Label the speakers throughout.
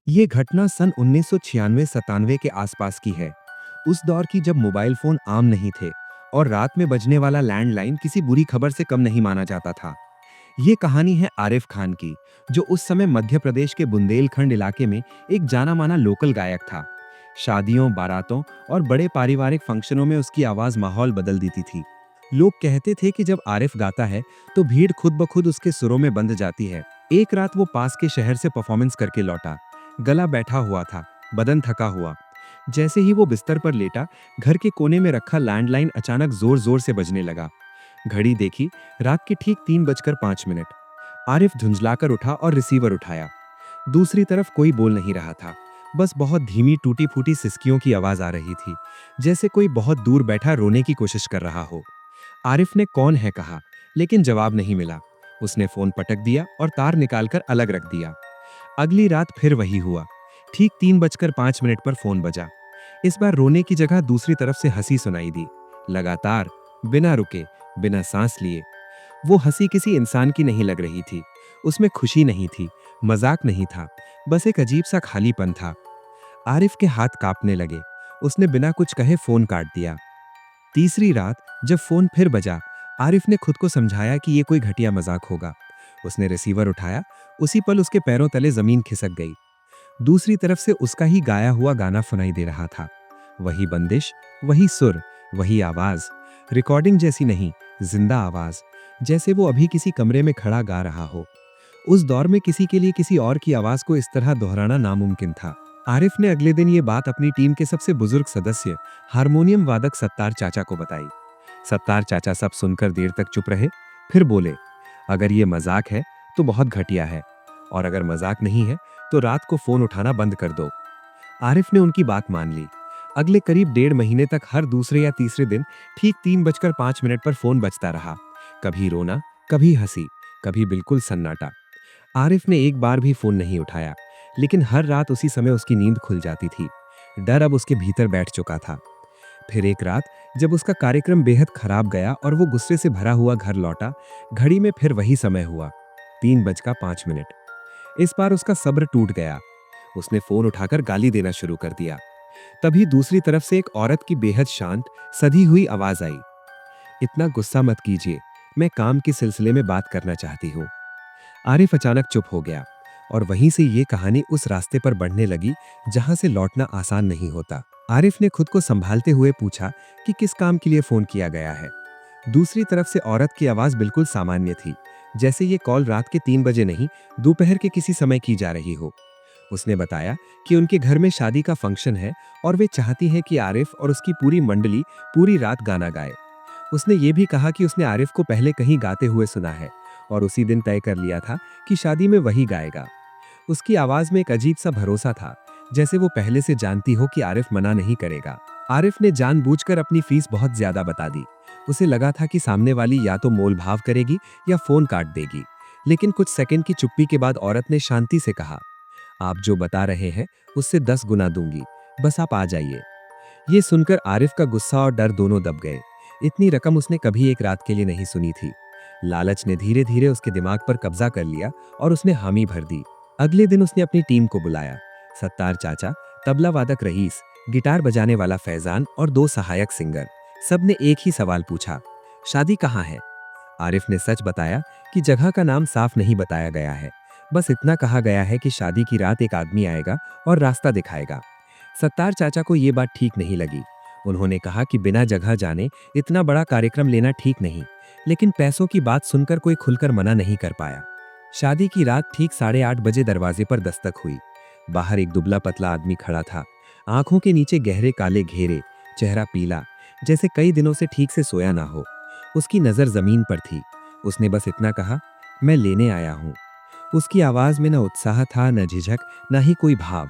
Speaker 1: ये घटना सन 1996-97 के आसपास की है। उस दौर की जब मोबाइल फोन आम नहीं थे और रात में बजने वाला लैंडलाइन किसी बुरी खबर से कम नहीं माना जाता था। ये कहानी है आरिफ खान की, जो उस समय मध्य प्रदेश के बुंदेलखंड इलाके में एक जाना माना लोकल गायक था। शादियों, बारातों और बड़े पारिवारिक फंक्शनों में उसकी आवाज माहौल बदल देती थी। लोग कहते थे कि जब आरिफ गाता है तो भीड़ खुद ब खुद उसके सुरों में बंध जाती है। एक रात वो पास के शहर से परफॉर्मेंस करके लौटा। गला बैठा हुआ था, बदन थका हुआ। जैसे ही वो बिस्तर पर लेटा, घर के कोने में रखा लैंडलाइन अचानक जोर जोर से बजने लगा। घड़ी देखी, रात के ठीक 3:05। आरिफ झुंझलाकर उठा और रिसीवर उठाया। दूसरी तरफ कोई बोल नहीं रहा था। बस बहुत धीमी टूटी फूटी सिसकियों की आवाज आ रही थी, जैसे कोई बहुत दूर बैठा रोने की कोशिश कर रहा हो। आरिफ ने कौन है कहा, लेकिन जवाब नहीं मिला। उसने फोन पटक दिया और तार निकालकर अलग रख दिया। अगली रात फिर वही हुआ। ठीक 3:05 पर फोन बजा। इस बार रोने की जगह दूसरी तरफ से हंसी सुनाई दी, लगातार, बिना रुके, बिना सांस लिए। वो हंसी किसी इंसान की नहीं लग रही थी। उसमें खुशी नहीं थी, मजाक नहीं था, बस एक अजीब सा खालीपन था। आरिफ के हाथ कांपने लगे। उसने बिना कुछ कहे फोन काट दिया। तीसरी रात जब फोन फिर बजा, आरिफ ने खुद को समझाया कि ये कोई घटिया मजाक होगा। उसने रिसीवर उठाया। उसी पल उसके पैरों तले जमीन खिसक गई। दूसरी तरफ से उसका ही गाया हुआ गाना सुनाई दे रहा था। वही बंदिश, वही सुर, वही आवाज। रिकॉर्डिंग जैसी नहीं, जिंदा आवाज, जैसे वो अभी किसी कमरे में खड़ा गा रहा हो। उस दौर में किसी के लिए किसी और की आवाज को इस तरह दोहराना नामुमकिन था। आरिफ ने अगले दिन ये बात अपनी टीम के सबसे बुजुर्ग सदस्य, हारमोनियम वादक सत्तार चाचा को बताई। सत्तार चाचा सब सुनकर देर तक चुप रहे, फिर बोले, अगर ये मजाक है तो बहुत घटिया है, और अगर मजाक नहीं है तो रात को फोन उठाना बंद कर दो। आरिफ ने उनकी बात मान ली। अगले करीब 1.5 महीने तक हर दूसरे या तीसरे दिन ठीक 3:05 पर फोन बजता रहा। कभी रोना, कभी हंसी, कभी बिल्कुल सन्नाटा। आरिफ ने एक बार भी फोन नहीं उठाया, लेकिन हर रात उसी समय उसकी नींद खुल जाती थी। डर अब उसके भीतर बैठ चुका था। फिर एक रात जब उसका कार्यक्रम बेहद खराब गया और वो गुस्से से भरा हुआ घर लौटा, घड़ी में फिर वही समय हुआ, 3:05। इस बार उसका सब्र टूट गया। उसने फोन उठाकर गाली देना शुरू कर दिया। तभी दूसरी तरफ से एक औरत की बेहद शांत, सधी हुई आवाज आई, इतना गुस्सा मत कीजिए, मैं काम के सिलसिले में बात करना चाहती हूँ। आरिफ अचानक चुप हो गया, और वहीं से ये कहानी उस रास्ते पर बढ़ने लगी जहां से लौटना आसान नहीं होता। आरिफ ने खुद को संभालते हुए पूछा कि किस काम के लिए फोन किया गया है। दूसरी तरफ से औरत की आवाज बिल्कुल सामान्य थी, जैसे ये कॉल रात के 3 बजे नहीं, दोपहर के किसी समय की जा रही हो। उसने बताया कि उनके घर में शादी का फंक्शन है और वे चाहती हैं कि आरिफ और उसकी पूरी मंडली पूरी रात गाना गाए। उसने ये भी कहा कि उसने आरिफ को पहले कहीं गाते हुए सुना है और उसी दिन तय कर लिया था कि शादी में वही गाएगा। उसकी आवाज में एक अजीब सा भरोसा था, जैसे वो पहले से जानती हो कि आरिफ मना नहीं करेगा। आरिफ ने जानबूझकर अपनी फीस बहुत ज्यादा बता दी। उसे लगा था कि सामने वाली या तो मोल भाव करेगी या फोन काट देगी। लेकिन कुछ सेकंड की चुप्पी के बाद औरत ने शांति से कहा, आप जो बता रहे हैं उससे 10 गुना दूंगी, बस आप आ जाइए। ये सुनकर आरिफ का गुस्सा और डर दोनों दब गए। इतनी रकम उसने कभी एक रात के लिए नहीं सुनी थी। लालच ने धीरे धीरे उसके दिमाग पर कब्जा कर लिया और उसने हामी भर दी। अगले दिन उसने अपनी टीम को बुलाया, सत्तार चाचा, तबला वादक रईस, गिटार बजाने वाला फैजान और 2 सहायक सिंगर। सबने एक ही सवाल पूछा, शादी कहाँ है? आरिफ ने सच बताया कि जगह का नाम साफ नहीं बताया गया है, बस इतना कहा गया है कि शादी की रात एक आदमी आएगा और रास्ता दिखाएगा। सत्तार चाचा को ये बात ठीक नहीं लगी। उन्होंने कहा कि बिना जगह जाने इतना बड़ा कार्यक्रम लेना ठीक नहीं, लेकिन पैसों की बात सुनकर कोई खुलकर मना नहीं कर पाया। शादी की रात ठीक 8:30 बजे दरवाजे पर दस्तक हुई। बाहर एक दुबला पतला आदमी खड़ा था। आंखों के नीचे गहरे काले घेरे, चेहरा पीला, जैसे कई दिनों से ठीक से सोया ना हो। उसकी नजर जमीन पर थी। उसने बस इतना कहा, मैं लेने आया हूं। उसकी आवाज में न उत्साह था, न झिझक, न ही कोई भाव।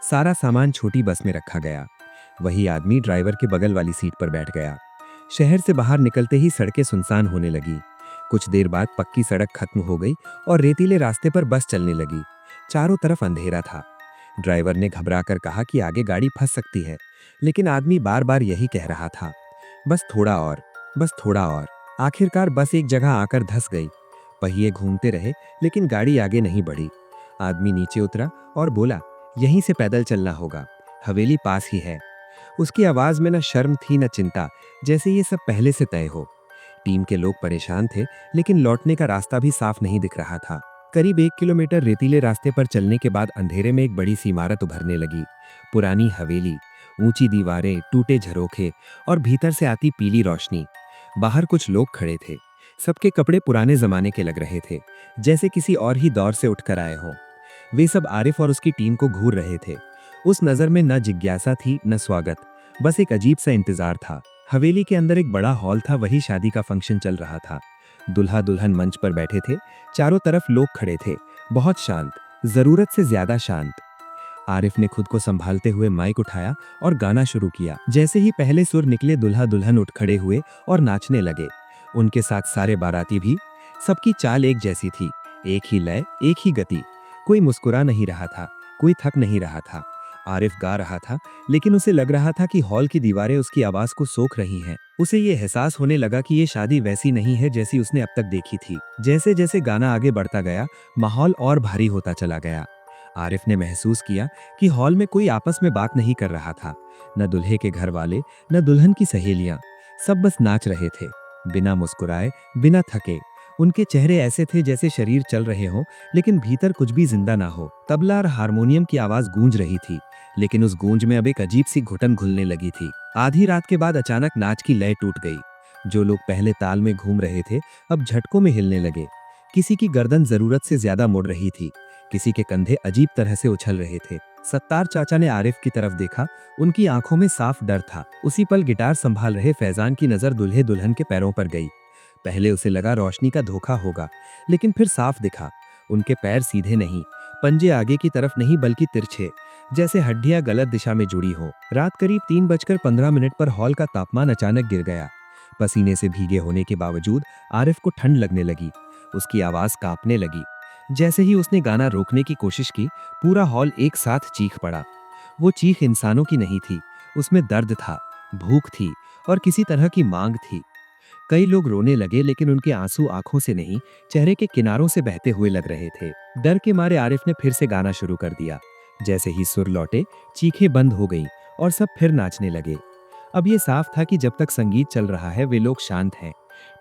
Speaker 1: सारा सामान छोटी बस में रखा गया। वही आदमी ड्राइवर के बगल वाली सीट पर बैठ गया। शहर से बाहर निकलते ही सड़कें सुनसान होने लगी। कुछ देर बाद पक्की सड़क खत्म हो गई और रेतीले रास्ते पर बस चलने लगी। चारों तरफ अंधेरा था। ड्राइवर ने घबराकर कहा कि आगे गाड़ी फंस सकती है, लेकिन आदमी बार बार यही कह रहा था, बस थोड़ा और, बस थोड़ा और। आखिरकार बस एक जगह आकर धंस गई। पहिए घूमते रहे, लेकिन गाड़ी आगे नहीं बढ़ी। आदमी नीचे उतरा और बोला, यहीं से पैदल चलना होगा, हवेली पास ही है। उसकी आवाज में न शर्म थी न चिंता, जैसे ये सब पहले से तय हो। टीम के लोग परेशान थे, लेकिन लौटने का रास्ता भी साफ नहीं दिख रहा था। करीब 1 किलोमीटर रेतीले रास्ते पर चलने के बाद अंधेरे में एक बड़ी सी इमारत उभरने लगी। पुरानी हवेली, ऊंची दीवारें, टूटे झरोखे और भीतर से आती पीली रोशनी। बाहर कुछ लोग खड़े थे। सबके कपड़े पुराने जमाने के लग रहे थे, जैसे किसी और ही दौर से उठकर आए हों। वे सब आरिफ और उसकी टीम को घूर रहे थे। उस नजर में न जिज्ञासा थी न स्वागत, बस एक अजीब सा इंतजार था। हवेली के अंदर एक बड़ा हॉल था, वही शादी का फंक्शन चल रहा था। दुल्हा दुल्हन मंच पर बैठे थे, चारों तरफ लोग खड़े थे, बहुत शांत, जरूरत से ज्यादा शांत। आरिफ ने खुद को संभालते हुए माइक उठाया और गाना शुरू किया। जैसे ही पहले सुर निकले, दुल्हा दुल्हन उठ खड़े हुए और नाचने लगे। उनके साथ सारे बाराती भी। सबकी चाल एक जैसी थी, एक ही लय, एक ही गति। कोई मुस्कुरा नहीं रहा था, कोई थक नहीं रहा था। आरिफ गा रहा था, लेकिन उसे लग रहा था कि हॉल की दीवारें उसकी आवाज को सोख रही हैं। उसे ये एहसास होने लगा कि ये शादी वैसी नहीं है जैसी उसने अब तक देखी थी। जैसे जैसे गाना आगे बढ़ता गया, माहौल और भारी होता चला गया। आरिफ ने महसूस किया कि हॉल में कोई आपस में बात नहीं कर रहा था, न दूल्हे के घर वाले, न दुल्हन की सहेलियां। सब बस नाच रहे थे, बिना मुस्कुराए, बिना थके। उनके चेहरे ऐसे थे जैसे शरीर चल रहे हों, लेकिन भीतर कुछ भी जिंदा ना हो। तबला और हारमोनियम की आवाज गूंज रही थी, लेकिन उस गूंज में अब एक अजीब सी घुटन घुलने लगी थी। आधी रात के बाद अचानक नाच की लय टूट गई। जो लोग पहले ताल में घूम रहे थे, अब झटकों में हिलने लगे। किसी की गर्दन जरूरत से ज्यादा मुड़ रही थी, किसी के कंधे अजीब तरह से उछल रहे थे। सत्तार चाचा ने आरिफ की तरफ देखा, उनकी आंखों में साफ डर था। उसी पल गिटार संभाल रहे फैजान की नजर दुल्हे दुल्हन के पैरों पर गई। पहले उसे लगा रोशनी का धोखा होगा, लेकिन फिर साफ दिखा, उनके पैर सीधे नहीं, पंजे आगे की तरफ नहीं बल्कि तिरछे, जैसे हड्डियां गलत दिशा में जुड़ी हो। रात करीब 3:15 पर हॉल का तापमान अचानक गिर गया। पसीने से भीगे होने के बावजूद आरिफ को ठंड लगने लगी। उसकी आवाज कांपने लगी। जैसे ही उसने गाना रोकने की कोशिश की, पूरा हॉल एक साथ चीख पड़ा। वो चीख इंसानों की नहीं थी, उसमें दर्द था, भूख थी और किसी तरह की मांग थी। कई लोग रोने लगे, लेकिन उनके आंसू आंखों से नहीं, चेहरे के किनारों से बहते हुए लग रहे थे। डर के मारे आरिफ ने फिर से गाना शुरू कर दिया। जैसे ही सुर लौटे, चीखें बंद हो गईं और सब फिर नाचने लगे। अब ये साफ था कि जब तक संगीत चल रहा है, वे लोग शांत हैं।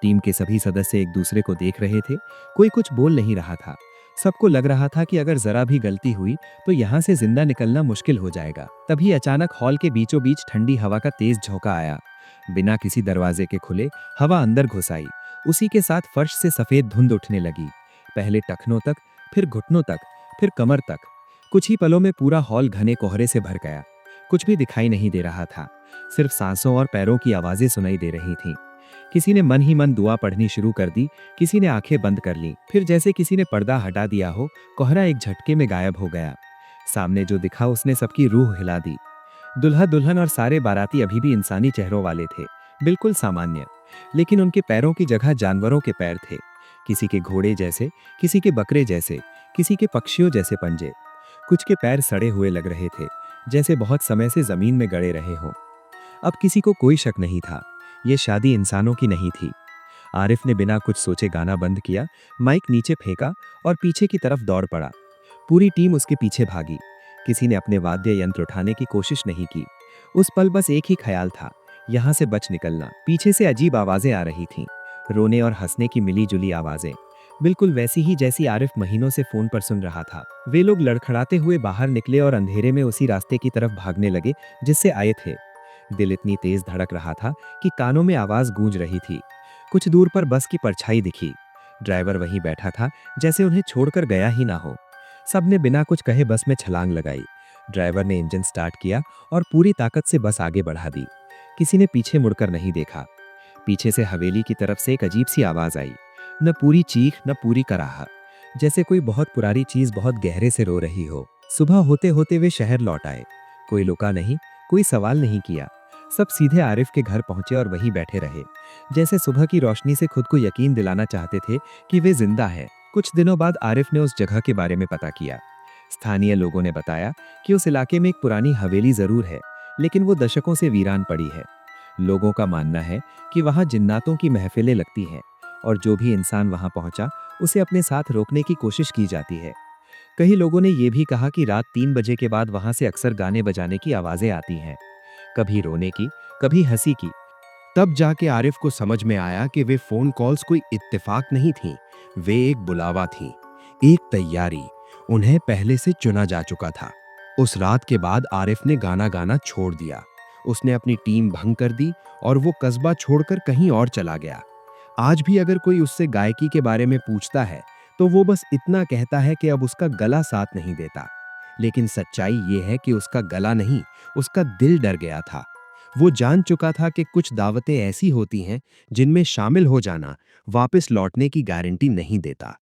Speaker 1: टीम के सभी सदस्य एक दूसरे को देख रहे थे, कोई कुछ बोल नहीं रहा था। सबको लग रहा था कि अगर जरा भी गलती हुई तो यहाँ से जिंदा निकलना मुश्किल हो जाएगा। तभी अचानक हॉल के बीचों बीच ठंडी हवा का तेज झोंका आया। बिना किसी दरवाजे के खुले हवा अंदर घुस आई। उसी के साथ फर्श से सफेद धुंध उठने लगी, पहले टखनों तक, फिर घुटनों तक, फिर कमर तक। कुछ ही पलों में पूरा हॉल घने कोहरे से भर गया। कुछ भी दिखाई नहीं दे रहा था, सिर्फ सांसों और पैरों की आवाजें सुनाई दे रही थीं। किसी ने मन ही मन दुआ पढ़नी शुरू कर दी, किसी ने आंखें बंद कर ली। फिर जैसे किसी ने पर्दा हटा दिया हो, कोहरा एक झटके में गायब हो गया। सामने जो दिखा उसने सबकी रूह हिला दी। दुल्हा दुल्हन और सारे बाराती अभी भी इंसानी चेहरों वाले थे, बिल्कुल सामान्य, लेकिन उनके पैरों की जगह जानवरों के पैर थे। किसी के घोड़े जैसे, किसी के बकरे जैसे, किसी के पक्षियों जैसे पंजे। कुछ के पैर सड़े हुए लग रहे थे, जैसे बहुत समय से जमीन में गड़े रहे हों। अब किसी को कोई शक नहीं था, ये शादी इंसानों की नहीं थी। आरिफ ने बिना कुछ सोचे गाना बंद किया, माइक नीचे फेंका और पीछे की तरफ दौड़ पड़ा। पूरी टीम उसके पीछे भागी। किसी ने अपने वाद्य यंत्र उठाने की कोशिश नहीं की। उस पल बस एक ही ख्याल था, यहाँ से बच निकलना। पीछे से अजीब आवाजें आ रही थीं, रोने और हंसने की मिली जुली आवाजें, बिल्कुल वैसी ही जैसी आरिफ महीनों से फोन पर सुन रहा था। वे लोग लड़खड़ाते हुए बाहर निकले और अंधेरे में उसी रास्ते की तरफ भागने लगे जिससे आए थे। दिल इतनी तेज धड़क रहा था कि कानों में आवाज गूंज रही थी। कुछ दूर पर बस की परछाई दिखी। ड्राइवर वहीं बैठा था, जैसे उन्हें छोड़कर गया ही ना हो। सबने बिना कुछ कहे बस में छलांग लगाई। ड्राइवर ने इंजन स्टार्ट किया और पूरी ताकत से बस आगे बढ़ा दी। किसी ने पीछे मुड़कर नहीं देखा। पीछे से हवेली की तरफ से एक अजीब सी आवाज आई, न पूरी चीख न पूरी कराहत, जैसे कोई बहुत पुरानी चीज बहुत गहरे से रो रही हो। सुबह होते होते वे शहर लौट आए। कोई लुका नहीं, कोई सवाल नहीं किया। सब सीधे आरिफ के घर पहुंचे और वहीं बैठे रहे, जैसे सुबह की रोशनी से खुद को यकीन दिलाना चाहते थे कि वे जिंदा है। कुछ दिनों बाद आरिफ ने उस जगह के बारे में पता किया। स्थानीय लोगों ने बताया कि उस इलाके में एक पुरानी हवेली जरूर है, लेकिन वो दशकों से वीरान पड़ी है। लोगों का मानना है कि वहां जिन्नातों की महफिलें लगती हैं और जो भी इंसान वहां पहुंचा उसे अपने साथ रोकने की कोशिश की जाती है। कई लोगों ने ये भी कहा कि रात 3 बजे के बाद वहां से अक्सर गाने बजाने की आवाजें आती हैं, कभी रोने की, कभी हंसी की। तब जाके आरिफ को समझ में आया कि वे फोन कॉल्स कोई इत्तेफाक नहीं थीं, वे एक बुलावा थीं, एक तैयारी। उन्हें पहले से चुना जा चुका था। उस रात के बाद आरिफ ने गाना गाना छोड़ दिया। उसने अपनी टीम भंग कर दी और वो कस्बा छोड़कर कहीं और चला गया। आज भी अगर कोई उससे गायकी के बारे में पूछता है, तो वो बस इतना कहता है कि अब उसका गला साथ नहीं देता। लेकिन सच्चाई ये है कि उसका गला नहीं, उसका दिल डर गया था। वो जान चुका था कि कुछ दावतें ऐसी होती हैं जिनमें शामिल हो जाना वापस लौटने की गारंटी नहीं देता।